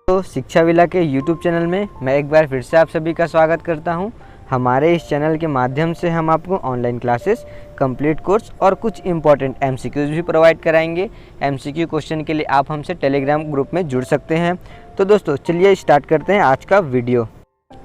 तो शिक्षा विला के YouTube चैनल में मैं एक बार फिर से आप सभी का स्वागत करता हूं। हमारे इस चैनल के माध्यम से हम आपको ऑनलाइन क्लासेस, कंप्लीट कोर्स और कुछ इंपॉर्टेंट MCQs भी प्रोवाइड कराएंगे। MCQ क्वेश्चन के लिए आप हमसे टेलीग्राम ग्रुप में जुड़ सकते हैं। तो दोस्तों चलिए स्टार्ट करते हैं आज का वीडियो।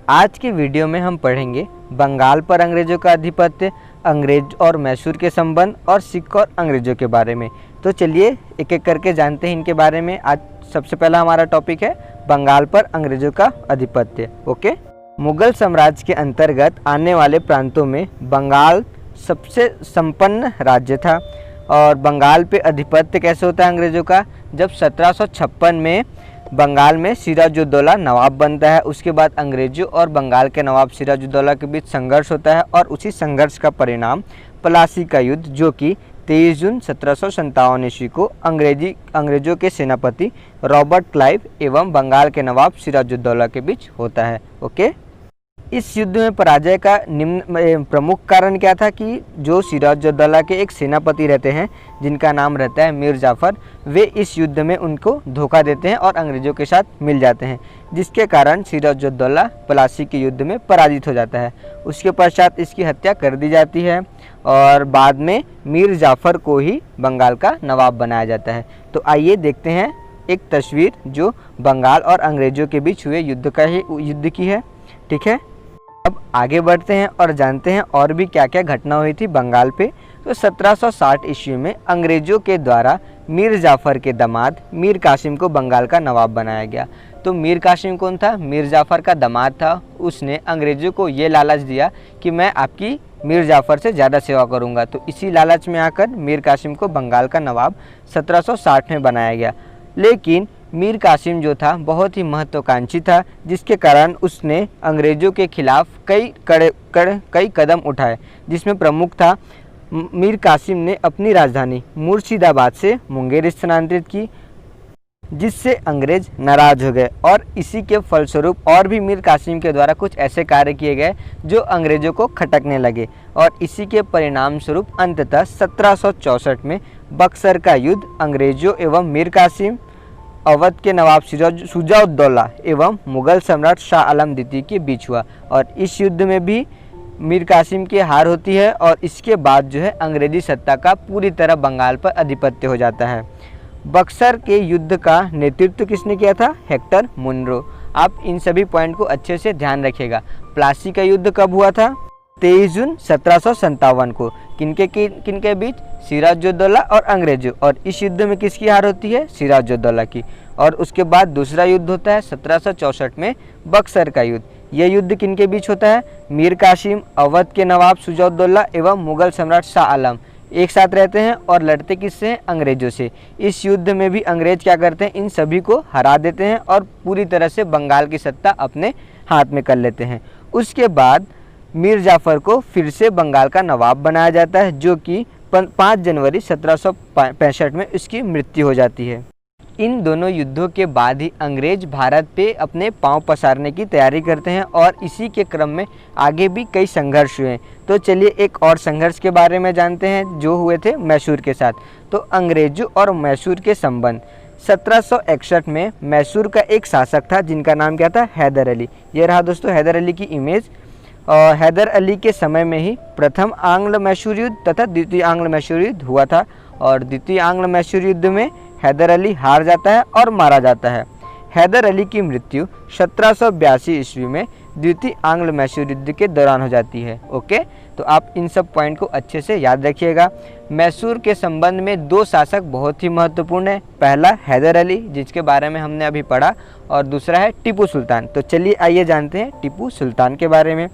आज की वीडियो में हम पढ़ेंगे बंगाल पर अंग्रेज़ों का आधिपत्य, अंग्रेज और मैसूर के संबंध और सिख और अंग्रेज़ों के बारे में। तो चलिए एक एक करके जानते हैं इनके बारे में। आज सबसे पहला हमारा टॉपिक है बंगाल पर अंग्रेज़ों का आधिपत्य। ओके, मुगल साम्राज्य के अंतर्गत आने वाले प्रांतों में बंगाल सबसे संपन्न राज्य था। और बंगाल पे आधिपत्य कैसे होता है अंग्रेज़ों का, जब 1756 में बंगाल में सिराजुद्दौला नवाब बनता है। उसके बाद अंग्रेज़ों और बंगाल के नवाब सिराजुद्दौला के बीच संघर्ष होता है और उसी संघर्ष का परिणाम प्लासी का युद्ध, जो कि 23 जून 1757 ईस्वी को अंग्रेज़ों के सेनापति रॉबर्ट क्लाइव एवं बंगाल के नवाब सिराजुद्दौला के बीच होता है। ओके, इस युद्ध में पराजय का प्रमुख कारण क्या था कि जो सिराजुद्दौला के एक सेनापति रहते हैं जिनका नाम रहता है मीर जाफ़र, वे इस युद्ध में उनको धोखा देते हैं और अंग्रेज़ों के साथ मिल जाते हैं, जिसके कारण सिराजुद्दौला प्लासी के युद्ध में पराजित हो जाता है। उसके पश्चात इसकी हत्या कर दी जाती है और बाद में मीर जाफ़र को ही बंगाल का नवाब बनाया जाता है। तो आइए देखते हैं एक तस्वीर जो बंगाल और अंग्रेज़ों के बीच हुए युद्ध की है। ठीक है, अब आगे बढ़ते हैं और जानते हैं और भी क्या क्या घटना हुई थी बंगाल पे। तो 1760 ईस्वी में अंग्रेज़ों के द्वारा मीर जाफ़र के दामाद मीर कासिम को बंगाल का नवाब बनाया गया। तो मीर कासिम कौन था? मीर जाफ़र का दामाद था। उसने अंग्रेज़ों को ये लालच दिया कि मैं आपकी मीर जाफ़र से ज़्यादा सेवा करूंगा। तो इसी लालच में आकर मीर कासिम को बंगाल का नवाब 1760 में बनाया गया। लेकिन मीर कासिम जो था बहुत ही महत्वाकांक्षी था, जिसके कारण उसने अंग्रेज़ों के खिलाफ कई कदम उठाए, जिसमें प्रमुख था मीर कासिम ने अपनी राजधानी मुर्शिदाबाद से मुंगेर स्थानांतरित की, जिससे अंग्रेज नाराज हो गए। और इसी के फलस्वरूप और भी मीर कासिम के द्वारा कुछ ऐसे कार्य किए गए जो अंग्रेज़ों को खटकने लगे। और इसी के परिणाम स्वरूप अंततः 1764 में बक्सर का युद्ध अंग्रेज़ों एवं मीर कासिम, अवध के नवाब शुजाउद्दौला एवं मुगल सम्राट शाह आलम द्वितीय के बीच हुआ। और इस युद्ध में भी मीर कासिम की हार होती है और इसके बाद जो है अंग्रेज़ी सत्ता का पूरी तरह बंगाल पर आधिपत्य हो जाता है। बक्सर के युद्ध का नेतृत्व किसने किया था? Hector Munro. आप इन सभी पॉइंट को अच्छे से ध्यान रखिएगा। प्लासी का युद्ध कब हुआ था? 23 जून 1757 को। किनके बीच? सिराजुद्दौला और अंग्रेज़ों। और इस युद्ध में किसकी हार होती है? सिराजुद्दौला की। और उसके बाद दूसरा युद्ध होता है 1764 में बक्सर का युद्ध। यह युद्ध किनके बीच होता है? मीर कासिम, अवध के नवाब शुजाउद्दौला एवं मुगल सम्राट शाह आलम एक साथ रहते हैं और लड़ते किससे हैं? अंग्रेज़ों से। इस युद्ध में भी अंग्रेज क्या करते हैं? इन सभी को हरा देते हैं और पूरी तरह से बंगाल की सत्ता अपने हाथ में कर लेते हैं। उसके बाद मीर जाफ़र को फिर से बंगाल का नवाब बनाया जाता है, जो कि 5 जनवरी 1765 में उसकी मृत्यु हो जाती है। इन दोनों युद्धों के बाद ही अंग्रेज भारत पे अपने पांव पसारने की तैयारी करते हैं और इसी के क्रम में आगे भी कई संघर्ष हुए। तो चलिए एक और संघर्ष के बारे में जानते हैं जो हुए थे मैसूर के साथ। तो अंग्रेजों और मैसूर के संबंध। 1761 में मैसूर का एक शासक था जिनका नाम क्या था? हैदर अली। ये रहा दोस्तों हैदर अली की इमेज। और हैदर अली के समय में ही प्रथम आंग्ल मैसूर युद्ध तथा द्वितीय आंग्ल मैसूर युद्ध हुआ था। और द्वितीय आंग्ल मैसूर युद्ध में हैदर अली हार जाता है और मारा जाता है। हैदर अली की मृत्यु 1782 ईस्वी में द्वितीय आंग्ल मैसूर युद्ध के दौरान हो जाती है। ओके, तो आप इन सब पॉइंट को अच्छे से याद रखिएगा। मैसूर के संबंध में 2 शासक बहुत ही महत्वपूर्ण है। पहला हैदर अली, जिसके बारे में हमने अभी पढ़ा, और दूसरा है टीपू सुल्तान। तो चलिए आइए जानते हैं टीपू सुल्तान के बारे में।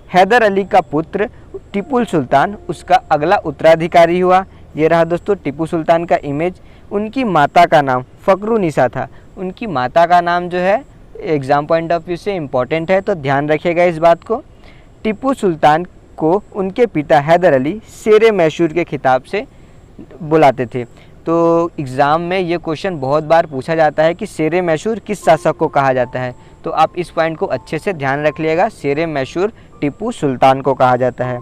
हैदर अली का पुत्र टीपू सुल्तान उसका अगला उत्तराधिकारी हुआ। ये रहा दोस्तों टीपू सुल्तान का इमेज। उनकी माता का नाम फ़खरुन्निसा था। उनकी माता का नाम जो है एग्ज़ाम पॉइंट ऑफ व्यू से इम्पॉर्टेंट है, तो ध्यान रखिएगा इस बात को। टीपू सुल्तान को उनके पिता हैदर अली शेरे मैसूर के खिताब से बुलाते थे। तो एग्ज़ाम में ये क्वेश्चन बहुत बार पूछा जाता है कि शेरे मैसूर किस शासक को कहा जाता है। तो आप इस पॉइंट को अच्छे से ध्यान रख लिएगा। शेरे मैसूर टीपू सुल्तान को कहा जाता है।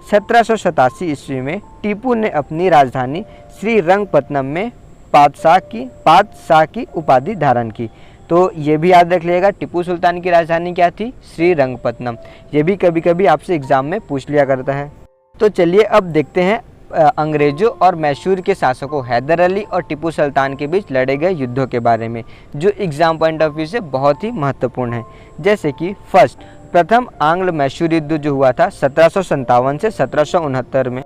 1787 ईस्वी में टीपू ने अपनी राजधानी श्रीरंगपट्टनम में पातशाह की उपाधि धारण की। तो ये भी याद रख लिएगा, टीपू सुल्तान की राजधानी क्या थी? श्रीरंगपट्टनम। ये भी कभी कभी आपसे एग्जाम में पूछ लिया करता है। तो चलिए अब देखते हैं अंग्रेजों और मैसूर के शासकों हैदर अली और टीपू सुल्तान के बीच लड़े गए युद्धों के बारे में, जो एग्जाम पॉइंट ऑफ व्यू से बहुत ही महत्वपूर्ण है। जैसे कि प्रथम आंग्ल मैसूर युद्ध जो हुआ था 1757 से 1769 में,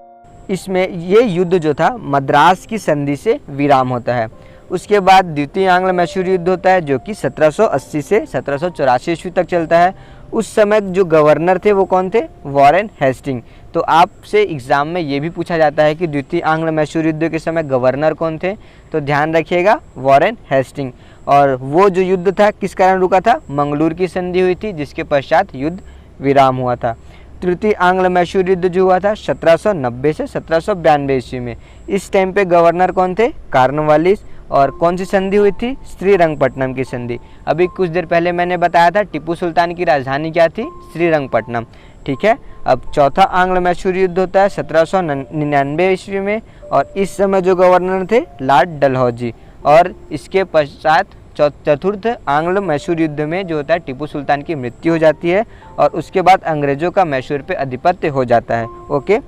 इसमें ये युद्ध जो था मद्रास की संधि से विराम होता है। उसके बाद द्वितीय आंग्ल मैसूर युद्ध होता है जो कि 1780 से 1784 ईस्वी तक चलता है। उस समय जो गवर्नर थे वो कौन थे? Warren Hasting. तो आपसे एग्ज़ाम में ये भी पूछा जाता है कि द्वितीय आंग्ल मैसूर युद्ध के समय गवर्नर कौन थे? तो ध्यान रखिएगा, वॉरेन हेस्टिंग। और वो जो युद्ध था किस कारण रुका था? मंगलूर की संधि हुई थी, जिसके पश्चात युद्ध विराम हुआ था। तृतीय आंग्ल मैसूर युद्ध जो हुआ था 1790 से 1792 ईस्वी में। इस टाइम पे गवर्नर कौन थे? कॉर्नवालिस। और कौन सी संधि हुई थी? श्रीरंगपट्टनम की संधि। अभी कुछ देर पहले मैंने बताया था टीपू सुल्तान की राजधानी क्या थी? श्रीरंगपट्टनम। ठीक है। अब चौथा आंग्ल मैसूर युद्ध होता है 1799 ईस्वी में, और इस समय जो गवर्नर थे लॉर्ड डलहौजी। और इसके पश्चात चतुर्थ आंग्ल मैसूर युद्ध में जो होता है टीपू सुल्तान की मृत्यु हो जाती है, और उसके बाद अंग्रेजों का मैसूर पे अधिपत्य हो जाता है। ओके।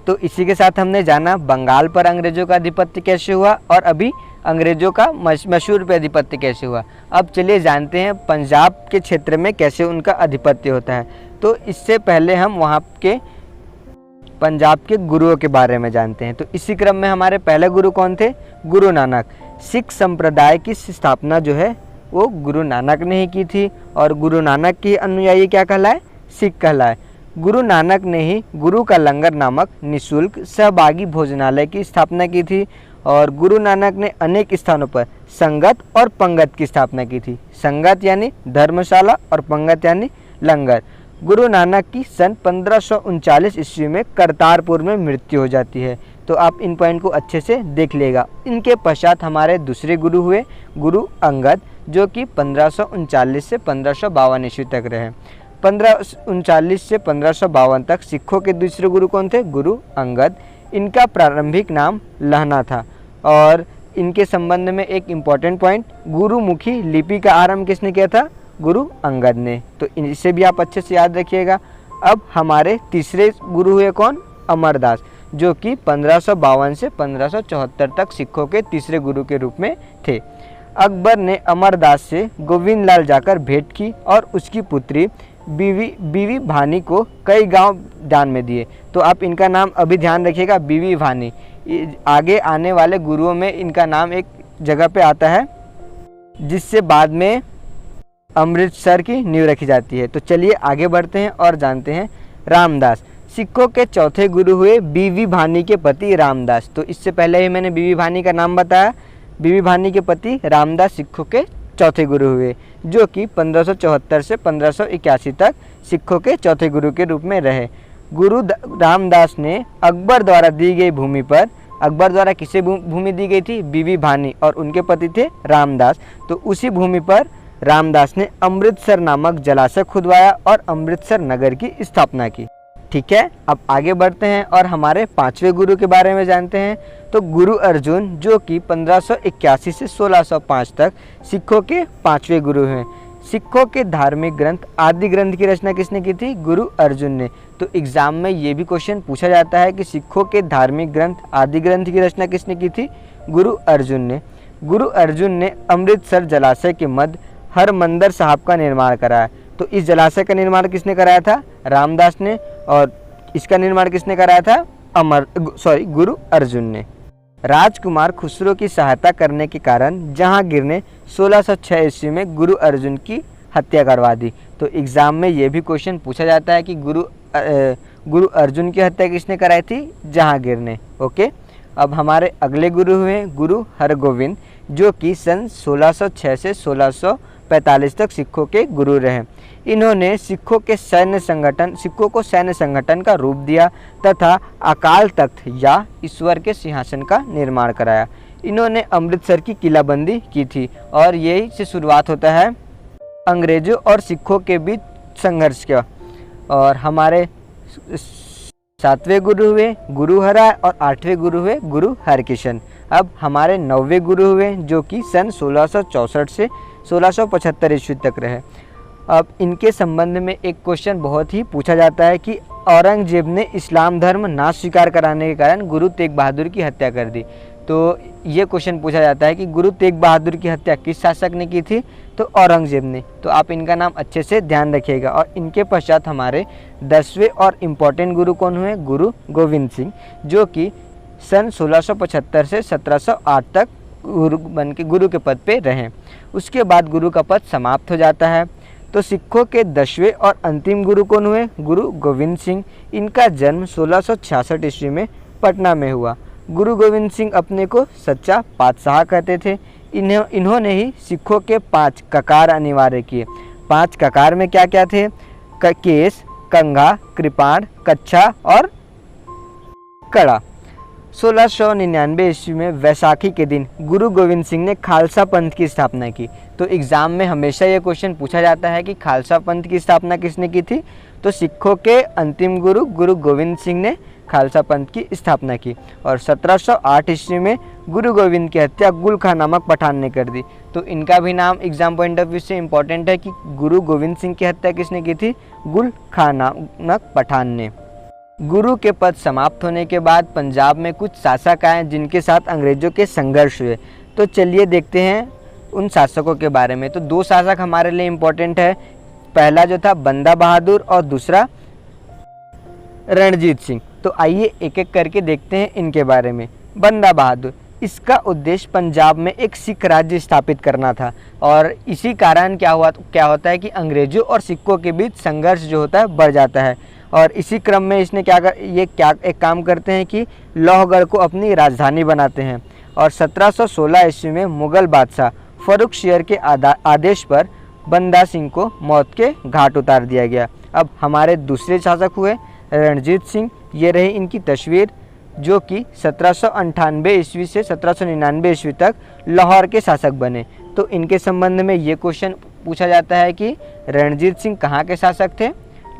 तो इसी के साथ हमने जाना बंगाल पर अंग्रेजों का अधिपत्य कैसे हुआ, और अभी अंग्रेजों का मैसूर पे अधिपत्य कैसे हुआ। अब चलिए जानते हैं पंजाब के क्षेत्र में कैसे उनका अधिपत्य होता है। तो इससे पहले हम वहाँ के पंजाब के गुरुओं के बारे में जानते हैं। तो इसी क्रम में हमारे पहले गुरु कौन थे? गुरु नानक। सिख संप्रदाय की स्थापना जो है वो गुरु नानक ने ही की थी, और गुरु नानक के अनुयायी क्या कहलाए? सिख कहलाए। गुरु नानक ने ही गुरु का लंगर नामक निःशुल्क सहभागी भोजनालय की स्थापना की थी, और गुरु नानक ने अनेक स्थानों पर संगत और पंगत की स्थापना की थी। संगत यानी धर्मशाला और पंगत यानी लंगर। गुरु नानक की सन 1539 ईस्वी में करतारपुर में मृत्यु हो जाती है। तो आप इन पॉइंट को अच्छे से देख लेगा। इनके पश्चात हमारे दूसरे गुरु हुए गुरु अंगद, जो कि 1539 से 1552 ईस्वी तक रहे। 1539 से 1552 तक सिखों के दूसरे गुरु कौन थे? गुरु अंगद। इनका प्रारंभिक नाम लहना था, और इनके संबंध में एक इम्पॉर्टेंट पॉइंट, गुरुमुखी लिपि का आरंभ किसने किया था? गुरु अंगद ने। तो इसे भी आप अच्छे से याद रखिएगा। अब हमारे तीसरे गुरु हुए कौन? अमरदास, जो कि 1552 से 1574 तक सिखों के तीसरे गुरु के रूप में थे। अकबर ने अमरदास से गोविंद लाल जाकर भेंट की, और उसकी पुत्री बीवी भानी को कई गांव दान में दिए। तो आप इनका नाम अभी ध्यान रखिएगा, बीवी भानी। आगे आने वाले गुरुओं में इनका नाम एक जगह पे आता है, जिससे बाद में अमृतसर की नींव रखी जाती है। तो चलिए आगे बढ़ते हैं और जानते हैं रामदास। सिखों के चौथे गुरु हुए बीवी भानी के पति रामदास। तो इससे पहले ही मैंने बीवी भानी का नाम बताया। बीवी भानी के पति रामदास सिखों के चौथे गुरु हुए, जो कि 1574 से 1581 तक सिखों के चौथे गुरु के रूप में रहे। गुरु रामदास ने अकबर द्वारा दी गई भूमि पर, अकबर द्वारा किसे भूमि दी गई थी? बीवी भानी, और उनके पति थे रामदास। तो उसी भूमि पर रामदास ने अमृतसर नामक जलाशय खुदवाया और अमृतसर नगर की स्थापना की। ठीक है। अब आगे बढ़ते हैं और हमारे पांचवें गुरु के बारे में जानते हैं। तो गुरु अर्जुन, जो कि 1581 से 1605 तक सिखों के पांचवें गुरु हैं। सिखों के धार्मिक ग्रंथ आदि ग्रंथ की रचना किसने की थी? गुरु अर्जुन ने। तो एग्जाम में ये भी क्वेश्चन पूछा जाता है कि सिखों के धार्मिक ग्रंथ आदि ग्रंथ की रचना किसने की थी? गुरु अर्जुन ने। गुरु अर्जुन ने अमृतसर जलाशय के मध्य हरमंदर साहब का निर्माण कराया। तो इस जलाशय का निर्माण किसने कराया था? रामदास ने। और इसका निर्माण किसने कराया था? गुरु अर्जुन ने। राजकुमार खुसरो की सहायता करने के कारण जहांगीर ने 1606 ईस्वी में गुरु अर्जुन की हत्या करवा दी। तो एग्जाम में ये भी क्वेश्चन पूछा जाता है कि गुरु अर्जुन की हत्या किसने कराई थी? जहांगीर ने। ओके। अब हमारे अगले गुरु हुए गुरु हरगोविंद, जो कि सन 1606 से 1645 तक सिखों के गुरु रहे। इन्होंने सिखों को सैन्य संगठन का रूप दिया तथा अकाल तख्त या ईश्वर के सिंहासन का निर्माण कराया। इन्होंने अमृतसर की किलाबंदी की थी, और यही से शुरुआत होता है अंग्रेजों और सिखों के बीच संघर्ष का। और हमारे 7वें गुरु हुए गुरु हरा और 8वें गुरु हुए गुरु हरकिशन। अब हमारे 9वें गुरु हुए जो कि सन 1664 से 1675 ईस्वी तक रहे। अब इनके संबंध में एक क्वेश्चन बहुत ही पूछा जाता है कि औरंगजेब ने इस्लाम धर्म ना स्वीकार कराने के कारण गुरु तेग बहादुर की हत्या कर दी। तो ये क्वेश्चन पूछा जाता है कि गुरु तेग बहादुर की हत्या किस शासक ने की थी, तो औरंगजेब ने। तो आप इनका नाम अच्छे से ध्यान रखिएगा। और इनके पश्चात हमारे 10वें और इम्पोर्टेंट गुरु कौन हुए, गुरु गोविंद सिंह, जो कि सन 1675 से 1708 तक गुरु बन के गुरु के पद पे रहे। उसके बाद गुरु का पद समाप्त हो जाता है। तो सिखों के 10वें और अंतिम गुरु कौन हुए, गुरु गोविंद सिंह। इनका जन्म 1666 ईस्वी में पटना में हुआ। गुरु गोविंद सिंह अपने को सच्चा पातशाह कहते थे। इन्होंने ही सिखों के 5 ककार अनिवार्य किए। 5 ककार में क्या क्या थे, केस, कंघा, कृपाण, कच्छा और कड़ा। 1699 ईस्वी में वैसाखी के दिन गुरु गोविंद सिंह ने खालसा पंथ की स्थापना की। तो एग्ज़ाम में हमेशा ये क्वेश्चन पूछा जाता है कि खालसा पंथ की स्थापना किसने की थी, तो सिखों के अंतिम गुरु गुरु गोविंद सिंह ने खालसा पंथ की स्थापना की। और 1708 ईस्वी में गुरु गोविंद की हत्या गुल खां नामक पठान ने कर दी। तो इनका भी नाम एग्जाम पॉइंट ऑफ व्यू से इम्पोर्टेंट है कि गुरु गोविंद सिंह की हत्या किसने की थी, गुल खां नामक पठान ने। गुरु के पद समाप्त होने के बाद पंजाब में कुछ शासक आए जिनके साथ अंग्रेजों के संघर्ष हुए। तो चलिए देखते हैं उन शासकों के बारे में। तो 2 शासक हमारे लिए इम्पोर्टेंट है। पहला जो था बंदा बहादुर और दूसरा रणजीत सिंह। तो आइए एक एक करके देखते हैं इनके बारे में। बंदा बहादुर, इसका उद्देश्य पंजाब में एक सिख राज्य स्थापित करना था। और इसी कारण क्या होता है कि अंग्रेजों और सिखों के बीच संघर्ष जो होता है बढ़ जाता है। और इसी क्रम में इसने एक काम करते हैं कि लोहगढ़ को अपनी राजधानी बनाते हैं। और 1716 ईस्वी में मुगल बादशाह फर्रुखशियर के आदेश पर बंदा सिंह को मौत के घाट उतार दिया गया। अब हमारे दूसरे शासक हुए रणजीत सिंह। ये रही इनकी तस्वीर, जो कि 1798 ईस्वी से 1799 ईस्वी तक लाहौर के शासक बने। तो इनके संबंध में ये क्वेश्चन पूछा जाता है कि रणजीत सिंह कहाँ के शासक थे,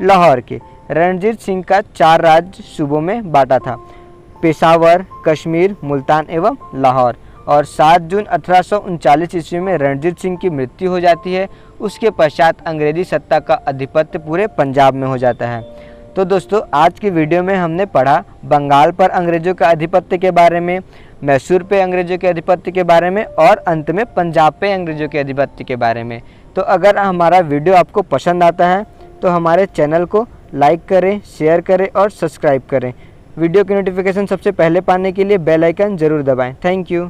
लाहौर के। रणजीत सिंह का 4 राज्य सूबों में बांटा था, पेशावर, कश्मीर, मुल्तान एवं लाहौर। और 7 जून 1839 ईस्वी में रणजीत सिंह की मृत्यु हो जाती है। उसके पश्चात अंग्रेजी सत्ता का आधिपत्य पूरे पंजाब में हो जाता है। तो दोस्तों, आज की वीडियो में हमने पढ़ा बंगाल पर अंग्रेजों का आधिपत्य के बारे में, मैसूर पे अंग्रेजों के आधिपत्य के बारे में और अंत में पंजाब पे अंग्रेजों के आधिपत्य के बारे में। तो अगर हमारा वीडियो आपको पसंद आता है तो हमारे चैनल को लाइक करें, शेयर करें और सब्सक्राइब करें। वीडियो की नोटिफिकेशन सबसे पहले पाने के लिए बेल आइकन ज़रूर दबाएं। Thank you.